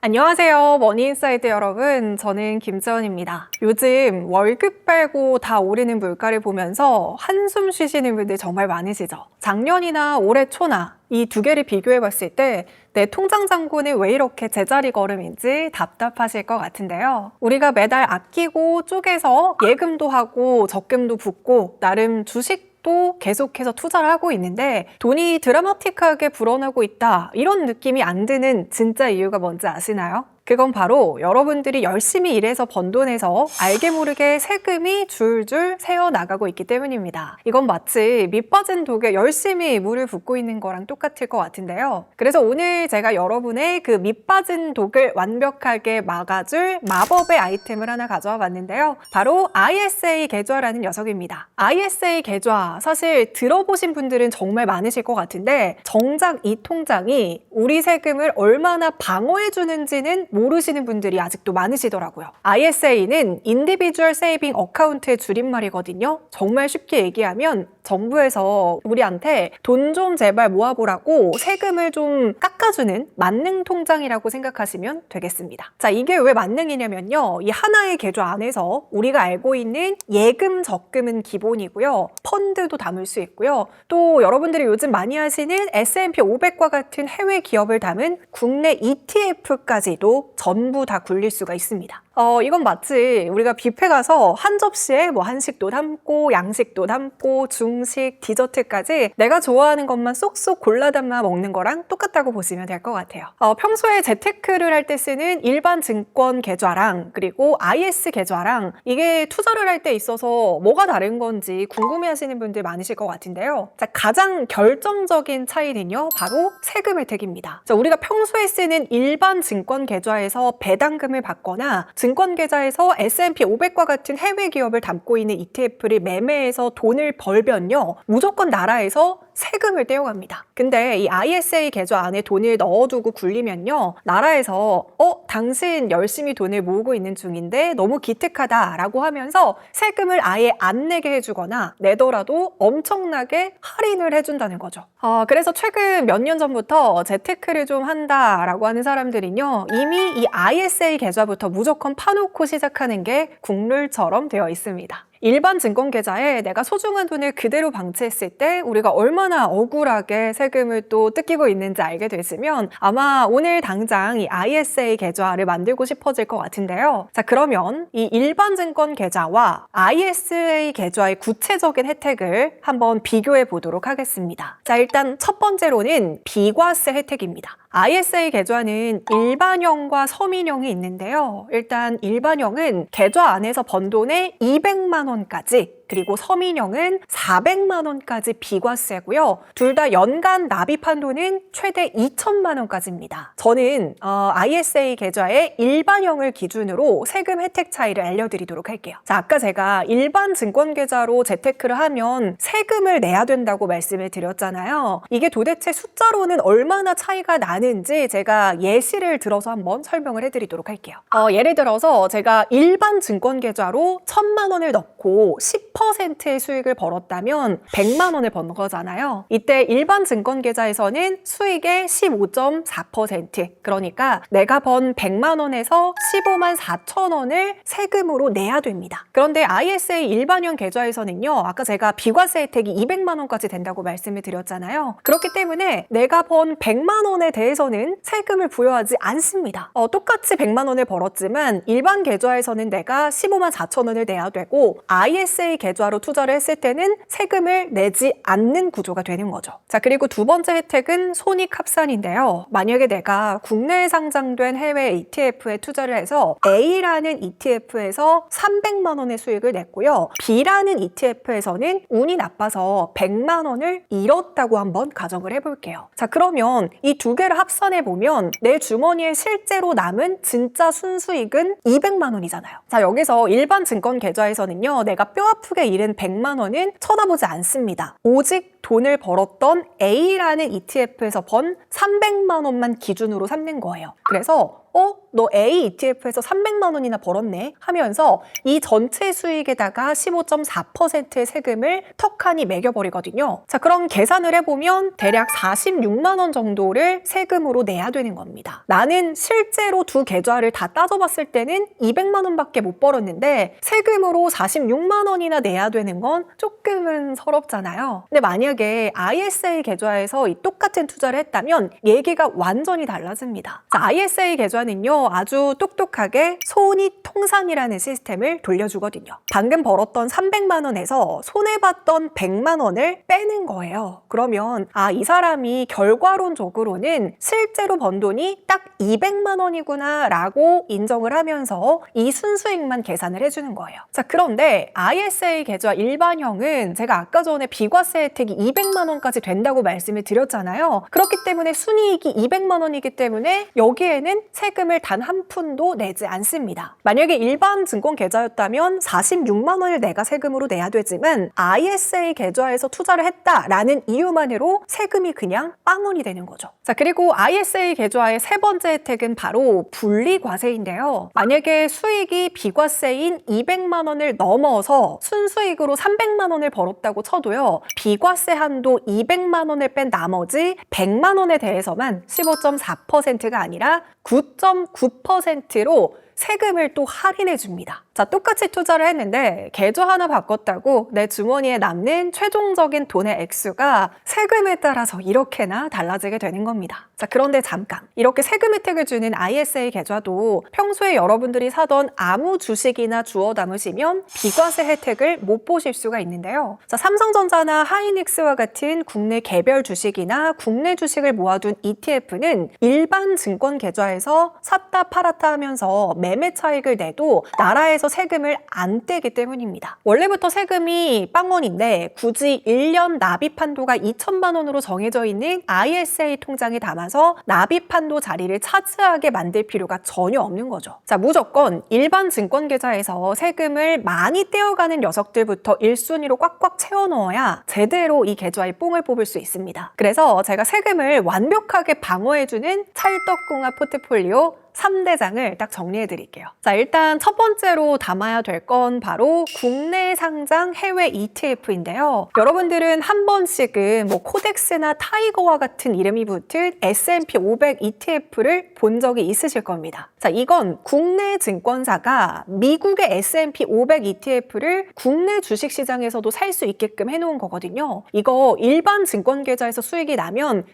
안녕하세요. 머니인사이드 여러분. 저는 김재원입니다. 요즘 월급 빼고 다 오르는 물가를 보면서 한숨 쉬시는 분들 정말 많으시죠? 작년이나 올해 초나 이 두 개를 비교해 봤을 때 내 통장 잔고는 왜 이렇게 제자리 걸음인지 답답하실 것 같은데요. 우리가 매달 아끼고 쪼개서 예금도 하고 적금도 붓고 나름 주식도 계속해서 투자를 하고 있는데 돈이 드라마틱하게 불어나고 있다, 이런 느낌이 안 드는 진짜 이유가 뭔지 아시나요? 그건 바로 여러분들이 열심히 일해서 번 돈에서 알게 모르게 세금이 줄줄 새어나가고 있기 때문입니다. 이건 마치 밑 빠진 독에 열심히 물을 붓고 있는 거랑 똑같을 것 같은데요. 그래서 오늘 제가 여러분의 그 밑 빠진 독을 완벽하게 막아줄 마법의 아이템을 하나 가져와 봤는데요. 바로 ISA 계좌라는 녀석입니다. ISA 계좌, 사실 들어보신 분들은 정말 많으실 것 같은데 정작 이 통장이 우리 세금을 얼마나 방어해주는지는 모르시는 분들이 아직도 많으시더라고요. ISA는 Individual Saving Account의 줄임말이거든요. 정말 쉽게 얘기하면 정부에서 우리한테 돈 좀 제발 모아보라고 세금을 좀 깎아주는 만능 통장이라고 생각하시면 되겠습니다. 자, 이게 왜 만능이냐면요. 이 하나의 계좌 안에서 우리가 알고 있는 예금, 적금은 기본이고요. 펀드도 담을 수 있고요. 또 여러분들이 요즘 많이 하시는 S&P 500과 같은 해외 기업을 담은 국내 ETF까지도 전부 다 굴릴 수가 있습니다. 이건 마치 우리가 뷔페 가서 한 접시에 뭐 한식도 담고 양식도 담고 중식, 디저트까지 내가 좋아하는 것만 쏙쏙 골라 담아 먹는 거랑 똑같다고 보시면 될 것 같아요. 평소에 재테크를 할 때 쓰는 일반 증권 계좌랑 그리고 IS 계좌랑 이게 투자를 할 때 있어서 뭐가 다른 건지 궁금해 하시는 분들 많으실 것 같은데요. 자, 가장 결정적인 차이는요, 바로 세금 혜택입니다. 자, 우리가 평소에 쓰는 일반 증권 계좌에서 배당금을 받거나 증권 계좌에서 S&P 500과 같은 해외 기업을 담고 있는 ETF를 매매해서 돈을 벌면요, 무조건 나라에서 세금을 떼어갑니다. 근데 이 ISA 계좌 안에 돈을 넣어두고 굴리면요, 나라에서 당신 열심히 돈을 모으고 있는 중인데 너무 기특하다라고 하면서 세금을 아예 안 내게 해주거나 내더라도 엄청나게 할인을 해준다는 거죠. 그래서 최근 몇 년 전부터 재테크를 좀 한다라고 하는 사람들은요, 이미 이 ISA 계좌부터 무조건 파놓고 시작하는 게 국룰처럼 되어 있습니다. 일반 증권 계좌에 내가 소중한 돈을 그대로 방치했을 때 우리가 얼마나 억울하게 세금을 또 뜯기고 있는지 알게 되시면 아마 오늘 당장 이 ISA 계좌를 만들고 싶어질 것 같은데요. 자, 그러면 이 일반 증권 계좌와 ISA 계좌의 구체적인 혜택을 한번 비교해 보도록 하겠습니다. 자, 일단 첫 번째로는 비과세 혜택입니다. ISA 계좌는 일반형과 서민형이 있는데요. 일단 일반형은 계좌 안에서 번 돈의 200만 원까지, 그리고 서민형은 400만 원까지 비과세고요. 둘 다 연간 납입한 돈은 최대 2천만 원까지입니다. 저는 ISA 계좌의 일반형을 기준으로 세금 혜택 차이를 알려드리도록 할게요. 자, 아까 제가 일반 증권 계좌로 재테크를 하면 세금을 내야 된다고 말씀을 드렸잖아요. 이게 도대체 숫자로는 얼마나 차이가 나는지 제가 예시를 들어서 한번 설명을 해드리도록 할게요. 예를 들어서 제가 일반 증권 계좌로 1,000만 원을 넣고 10%의 수익을 벌었다면 100만 원을 번 거잖아요. 이때 일반 증권 계좌에서는 수익의 15.4%, 그러니까 내가 번 100만 원에서 15만 4천 원을 세금으로 내야 됩니다. 그런데 ISA 일반형 계좌에서는요, 아까 제가 비과세 혜택이 200만 원까지 된다고 말씀을 드렸잖아요. 그렇기 때문에 내가 번 100만 원에 대해서는 세금을 부여하지 않습니다. 똑같이 100만 원을 벌었지만 일반 계좌에서는 내가 15만 4천 원을 내야 되고 ISA 계좌로 투자를 했을 때는 세금을 내지 않는 구조가 되는 거죠. 자, 그리고 두 번째 혜택은 손익합산인데요. 만약에 내가 국내에 상장된 해외 ETF에 투자를 해서 A라는 ETF에서 300만 원의 수익을 냈고요, B라는 ETF에서는 운이 나빠서 100만 원을 잃었다고 한번 가정을 해볼게요. 자, 그러면 이 두 개를 합산해 보면 내 주머니에 실제로 남은 진짜 순수익은 200만 원이잖아요. 자, 여기서 일반 증권 계좌에서는요, 내가 뼈아프게 잃은 100만 원은 쳐다보지 않습니다. 오직 돈을 벌었던 A라는 ETF에서 번 300만 원만 기준으로 삼는 거예요. 그래서 너 A ETF에서 300만 원이나 벌었네 하면서 이 전체 수익에다가 15.4%의 세금을 턱하니 매겨버리거든요. 자, 그럼 계산을 해보면 대략 46만 원 정도를 세금으로 내야 되는 겁니다. 나는 실제로 두 계좌를 다 따져봤을 때는 200만 원밖에 못 벌었는데 세금으로 46만 원이나 내야 되는 건 조금은 서럽잖아요. 근데 만약에 ISA 계좌에서 이 똑같은 투자를 했다면 얘기가 완전히 달라집니다. 자, ISA 계좌는요, 아주 똑똑하게 손익통산이라는 시스템을 돌려주거든요. 방금 벌었던 300만 원에서 손해봤던 100만 원을 빼는 거예요. 그러면 이 사람이 결과론적으로는 실제로 번 돈이 딱 200만 원이구나 라고 인정을 하면서 이 순수익만 계산을 해주는 거예요. 자, 그런데 ISA 계좌 일반형은 제가 아까 전에 비과세 혜택이 200만 원까지 된다고 말씀을 드렸잖아요. 그렇기 때문에 순이익이 200만 원이기 때문에 여기에는 세금을 단 한 푼도 내지 않습니다. 만약에 일반 증권 계좌였다면 46만 원을 내가 세금으로 내야 되지만 ISA 계좌에서 투자를 했다라는 이유만으로 세금이 그냥 빵원이 되는 거죠. 자, 그리고 ISA 계좌의 세 번째 혜택은 바로 분리과세인데요. 만약에 수익이 비과세인 200만 원을 넘어서 순수익으로 300만 원을 벌었다고 쳐도요. 비과세 한도 200만 원을 뺀 나머지 100만 원에 대해서만 15.4%가 아니라 9.9%로 세금을 또 할인해 줍니다. 자, 똑같이 투자를 했는데 계좌 하나 바꿨다고 내 주머니에 남는 최종적인 돈의 액수가 세금에 따라서 이렇게나 달라지게 되는 겁니다. 자, 그런데 잠깐, 이렇게 세금 혜택을 주는 ISA 계좌도 평소에 여러분들이 사던 아무 주식이나 주워 담으시면 비과세 혜택을 못 보실 수가 있는데요. 자, 삼성전자나 하이닉스와 같은 국내 개별 주식이나 국내 주식을 모아둔 ETF는 일반 증권 계좌에서 샀다 팔았다 하면서 매매 차익을 내도 나라에서 세금을 안 떼기 때문입니다. 원래부터 세금이 빵원인데 굳이 1년 납입 한도가 2천만 원으로 정해져 있는 ISA 통장에 담아서 납입 한도 자리를 차지하게 만들 필요가 전혀 없는 거죠. 자, 무조건 일반 증권 계좌에서 세금을 많이 떼어가는 녀석들부터 1순위로 꽉꽉 채워 넣어야 제대로 이 계좌의 뽕을 뽑을 수 있습니다. 그래서 제가 세금을 완벽하게 방어해주는 찰떡궁합 포트폴리오 3대장을 딱 정리해 드릴게요. 자, 일단 첫 번째로 담아야 될 건 바로 국내 상장 해외 ETF인데요. 여러분들은 한 번씩은 코덱스나 타이거와 같은 이름이 붙은 S&P 500 ETF를 본 적이 있으실 겁니다. 자, 이건 국내 증권사가 미국의 S&P 500 ETF를 국내 주식시장에서도 살 수 있게끔 해놓은 거거든요. 이거 일반 증권 계좌에서 수익이 나면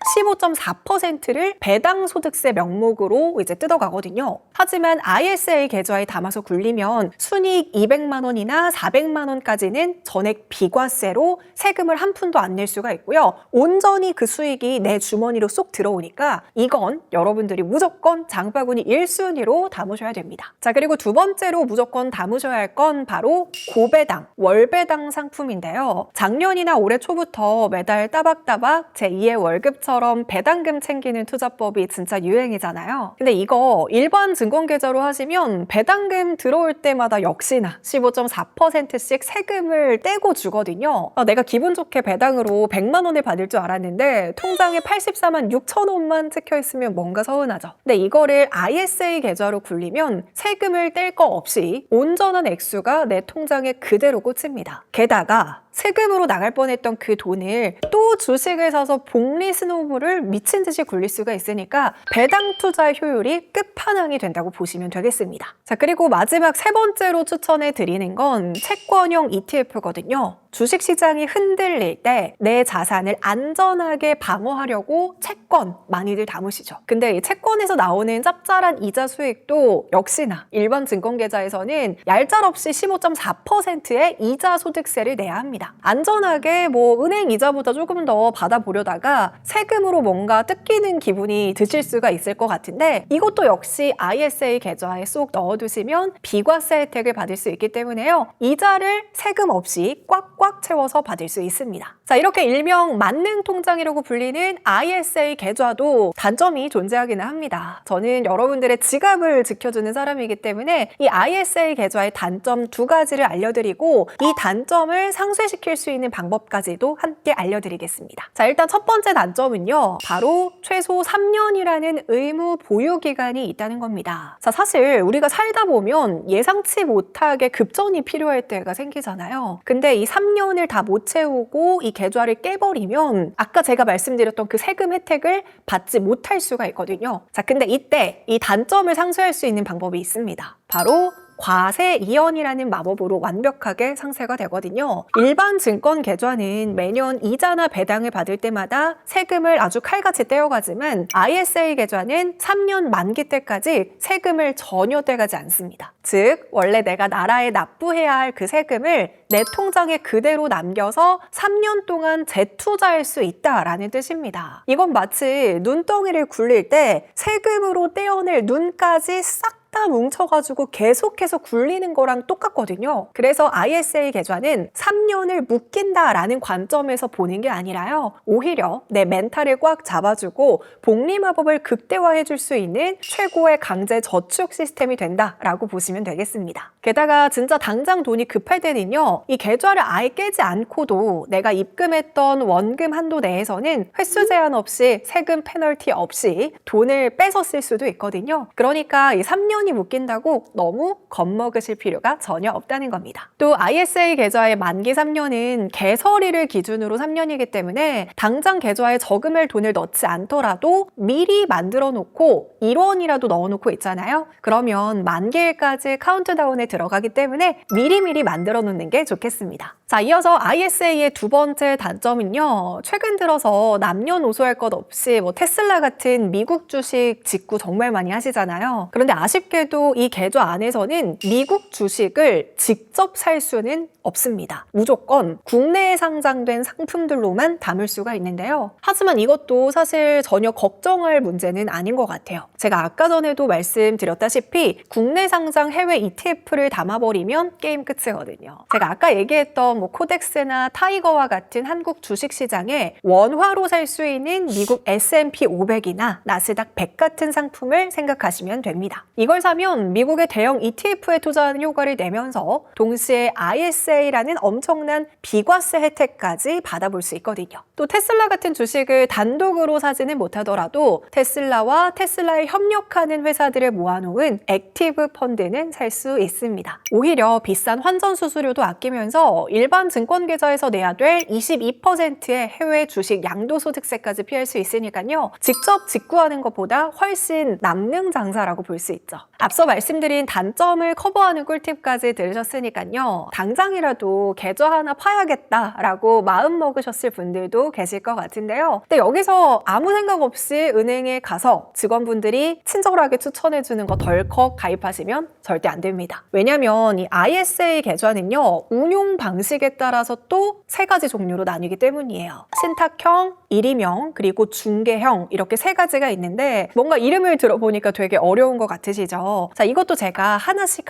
15.4%를 배당소득세 명목으로 이제 뜯어가거든요. 하지만 ISA 계좌에 담아서 굴리면 순이익 200만 원이나 400만 원까지는 전액 비과세로 세금을 한 푼도 안 낼 수가 있고요. 온전히 그 수익이 내 주머니로 쏙 들어오니까 이건 여러분들이 무조건 장바구니 1순위로 담으셔야 됩니다. 자, 그리고 두 번째로 무조건 담으셔야 할 건 바로 고배당, 월배당 상품인데요. 작년이나 올해 초부터 매달 따박따박 제2의 월급처럼 배당금 챙기는 투자법이 진짜 유행이잖아요. 근데 이거 일반 증권 계좌로 하시면 배당금 들어올 때마다 역시나 15.4%씩 세금을 떼고 주거든요. 내가 기분 좋게 배당으로 100만 원을 받을 줄 알았는데 통장에 84만 6천 원만 찍혀 있으면 뭔가 서운하죠. 근데 이거를 ISA 계좌로 굴리면 세금을 뗄 거 없이 온전한 액수가 내 통장에 그대로 꽂힙니다. 게다가 세금으로 나갈 뻔했던 그 돈을 또 주식을 사서 복리 스노우볼을 미친 듯이 굴릴 수가 있으니까 배당 투자 효율이 끝판왕이 된다고 보시면 되겠습니다. 자, 그리고 마지막 세 번째로 추천해 드리는 건 채권형 ETF거든요. 주식시장이 흔들릴 때 내 자산을 안전하게 방어하려고 채권 많이들 담으시죠. 근데 이 채권에서 나오는 짭짤한 이자 수익도 역시나 일반 증권계좌에서는 얄짤없이 15.4%의 이자 소득세를 내야 합니다. 안전하게 은행 이자보다 조금 더 받아보려다가 세금으로 뭔가 뜯기는 기분이 드실 수가 있을 것 같은데 이것도 역시 ISA 계좌에 쏙 넣어두시면 비과세 혜택을 받을 수 있기 때문에요. 이자를 세금 없이 꽉꽉 채워서 받을 수 있습니다. 자, 이렇게 일명 만능 통장이라고 불리는 ISA 계좌도 단점이 존재하기는 합니다. 저는 여러분들의 지갑을 지켜주는 사람이기 때문에 이 ISA 계좌의 단점 2가지를 알려드리고 이 단점을 상쇄시킬 수 있는 방법까지도 함께 알려드리겠습니다. 자, 일단 첫 번째 단점은요, 바로 최소 3년이라는 의무 보유 기간이 있다는 겁니다. 자, 사실 우리가 살다 보면 예상치 못하게 급전이 필요할 때가 생기잖아요. 근데 이 3년을 다 못 채우고 이 계좌를 깨버리면 아까 제가 말씀드렸던 그 세금 혜택을 받지 못할 수가 있거든요. 자, 근데 이때 이 단점을 상쇄할 수 있는 방법이 있습니다. 바로 과세 이연이라는 마법으로 완벽하게 상쇄가 되거든요. 일반 증권 계좌는 매년 이자나 배당을 받을 때마다 세금을 아주 칼같이 떼어가지만 ISA 계좌는 3년 만기 때까지 세금을 전혀 떼가지 않습니다. 즉, 원래 내가 나라에 납부해야 할 그 세금을 내 통장에 그대로 남겨서 3년 동안 재투자할 수 있다라는 뜻입니다. 이건 마치 눈덩이를 굴릴 때 세금으로 떼어낼 눈까지 싹 다 뭉쳐가지고 계속해서 굴리는 거랑 똑같거든요. 그래서 ISA 계좌는 3년을 묶인다라는 관점에서 보는 게 아니라요, 오히려 내 멘탈을 꽉 잡아주고 복리마법을 극대화해줄 수 있는 최고의 강제 저축 시스템이 된다라고 보시면 되겠습니다. 게다가 진짜 당장 돈이 급할 때는요, 이 계좌를 아예 깨지 않고도 내가 입금했던 원금 한도 내에서는 횟수 제한 없이 세금 페널티 없이 돈을 빼서 쓸 수도 있거든요. 그러니까 이 3년이 묶인다고 너무 겁먹으실 필요가 전혀 없다는 겁니다. 또 ISA 계좌의 만기 3년은 개설일을 기준으로 3년이기 때문에 당장 계좌에 저금할 돈을 넣지 않더라도 미리 만들어 놓고 1원이라도 넣어 놓고 있잖아요. 그러면 만기일까지 카운트다운에 들어가기 때문에 미리미리 만들어 놓는 게 좋겠습니다. 자, 이어서 ISA의 2번째 단점은요, 최근 들어서 남녀노소할 것 없이 테슬라 같은 미국 주식 직구 정말 많이 하시잖아요. 그런데 아쉽게도 이 계좌 안에서는 미국 주식을 직접 살 수는 없습니다. 무조건 국내에 상장된 상품들로만 담을 수가 있는데요. 하지만 이것도 사실 전혀 걱정할 문제는 아닌 것 같아요. 제가 아까 전에도 말씀드렸다시피 국내 상장 해외 ETF를 담아버리면 게임 끝이거든요. 제가 아까 얘기했던 코덱스나 타이거와 같은 한국 주식시장에 원화로 살 수 있는 미국 S&P 500이나 나스닥 100 같은 상품을 생각하시면 됩니다. 이걸 사면 미국의 대형 ETF에 투자하는 효과를 내면서 동시에 ISA라는 엄청난 비과세 혜택까지 받아볼 수 있거든요. 또 테슬라 같은 주식을 단독으로 사지는 못하더라도 테슬라와 테슬라에 협력하는 회사들을 모아놓은 액티브 펀드는 살 수 있습니다. 오히려 비싼 환전 수수료도 아끼면서 일반 증권 계좌에서 내야 될 22%의 해외 주식 양도소득세까지 피할 수 있으니까요, 직접 직구하는 것보다 훨씬 남는 장사라고 볼 수 있죠. 앞서 말씀드린 단점을 커버하는 꿀팁까지 들으셨으니까요, 당장이라도 계좌 하나 파야겠다라고 마음 먹으셨을 분들도 계실 것 같은데요. 근데 여기서 아무 생각 없이 은행에 가서 직원분들이 친절하게 추천해주는 거 덜컥 가입하시면 절대 안 됩니다. 왜냐면 이 ISA 계좌는요, 운용 방식에 따라서 또 3가지 종류로 나뉘기 때문이에요. 신탁형, 일임형, 그리고 중개형, 이렇게 3가지가 있는데 뭔가 이름을 들어보니까 되게 어려운 것 같으시죠? 자, 이것도 제가 하나씩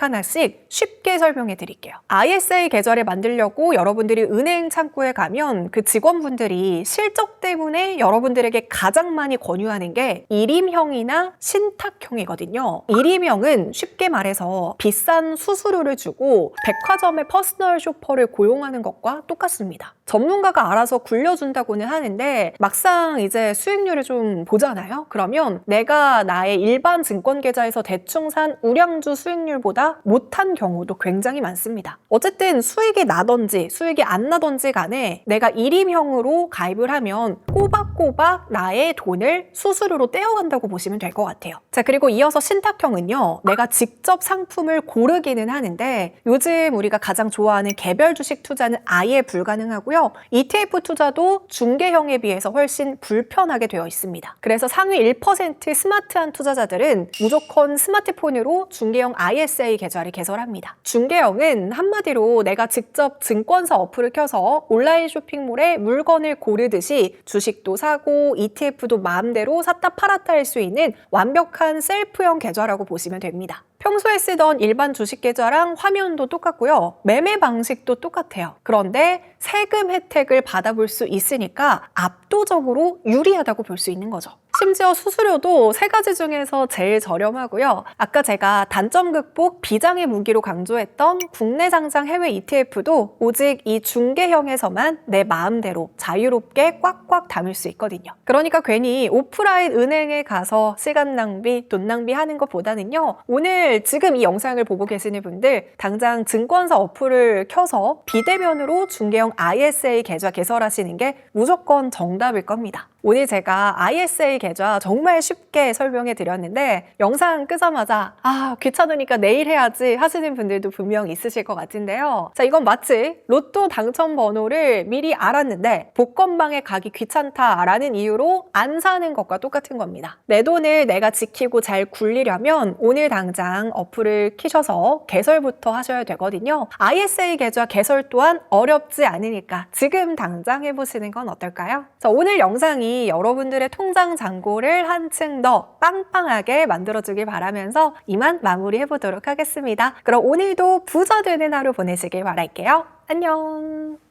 쉽게 설명해 드릴게요. ISA 계좌를 만들려고 여러분들이 은행 창구에 가면 그 직원분들이 실적 때문에 여러분들에게 가장 많이 권유하는 게 일임형이나 신탁형이거든요. 일임형은 쉽게 말해서 비싼 수수료를 주고 백화점의 퍼스널 쇼퍼를 고용하는 것과 똑같습니다. 전문가가 알아서 굴려준다고는 하는데 막상 이제 수익률을 좀 보잖아요. 그러면 내가 나의 일반 증권 계좌에서 대충 산 우량주 수익률보다 못한 경우도 굉장히 많습니다. 어쨌든 수익이 나던지 수익이 안 나던지 간에 내가 일임형으로 가입을 하면 꼬박꼬박 나의 돈을 수수료로 떼어간다고 보시면 될 것 같아요. 자, 그리고 이어서 신탁형은요, 내가 직접 상품을 고르기는 하는데 요즘 우리가 가장 좋아하는 개별 주식 투자는 아예 불가능하고요. ETF 투자도 중개형에 비해서 훨씬 불편하게 되어 있습니다. 그래서 상위 1% 스마트한 투자자들은 무조건 스마트 스마트폰으로 중개형 ISA 계좌를 개설합니다. 중개형은 한마디로 내가 직접 증권사 어플을 켜서 온라인 쇼핑몰에 물건을 고르듯이 주식도 사고 ETF도 마음대로 샀다 팔았다 할 수 있는 완벽한 셀프형 계좌라고 보시면 됩니다. 평소에 쓰던 일반 주식 계좌랑 화면도 똑같고요. 매매 방식도 똑같아요. 그런데 세금 혜택을 받아볼 수 있으니까 압도적으로 유리하다고 볼 수 있는 거죠. 심지어 수수료도 세 가지 중에서 제일 저렴하고요. 아까 제가 단점 극복 비장의 무기로 강조했던 국내 상장 해외 ETF도 오직 이 중개형에서만 내 마음대로 자유롭게 꽉꽉 담을 수 있거든요. 그러니까 괜히 오프라인 은행에 가서 시간 낭비, 돈 낭비하는 것보다는요. 오늘 지금 이 영상을 보고 계시는 분들 당장 증권사 어플을 켜서 비대면으로 중개형 ISA 계좌 개설하시는 게 무조건 정답일 겁니다. 오늘 제가 ISA 계좌 정말 쉽게 설명해 드렸는데 영상 끄자마자 귀찮으니까 내일 해야지 하시는 분들도 분명 있으실 것 같은데요. 자, 이건 마치 로또 당첨 번호를 미리 알았는데 복권방에 가기 귀찮다라는 이유로 안 사는 것과 똑같은 겁니다. 내 돈을 내가 지키고 잘 굴리려면 오늘 당장 어플을 키셔서 개설부터 하셔야 되거든요. ISA 계좌 개설 또한 어렵지 않으니까 지금 당장 해보시는 건 어떨까요? 자, 오늘 영상이 여러분들의 통장 잔고를 한층 더 빵빵하게 만들어주길 바라면서 이만 마무리해보도록 하겠습니다. 그럼 오늘도 부자 되는 하루 보내시길 바랄게요. 안녕!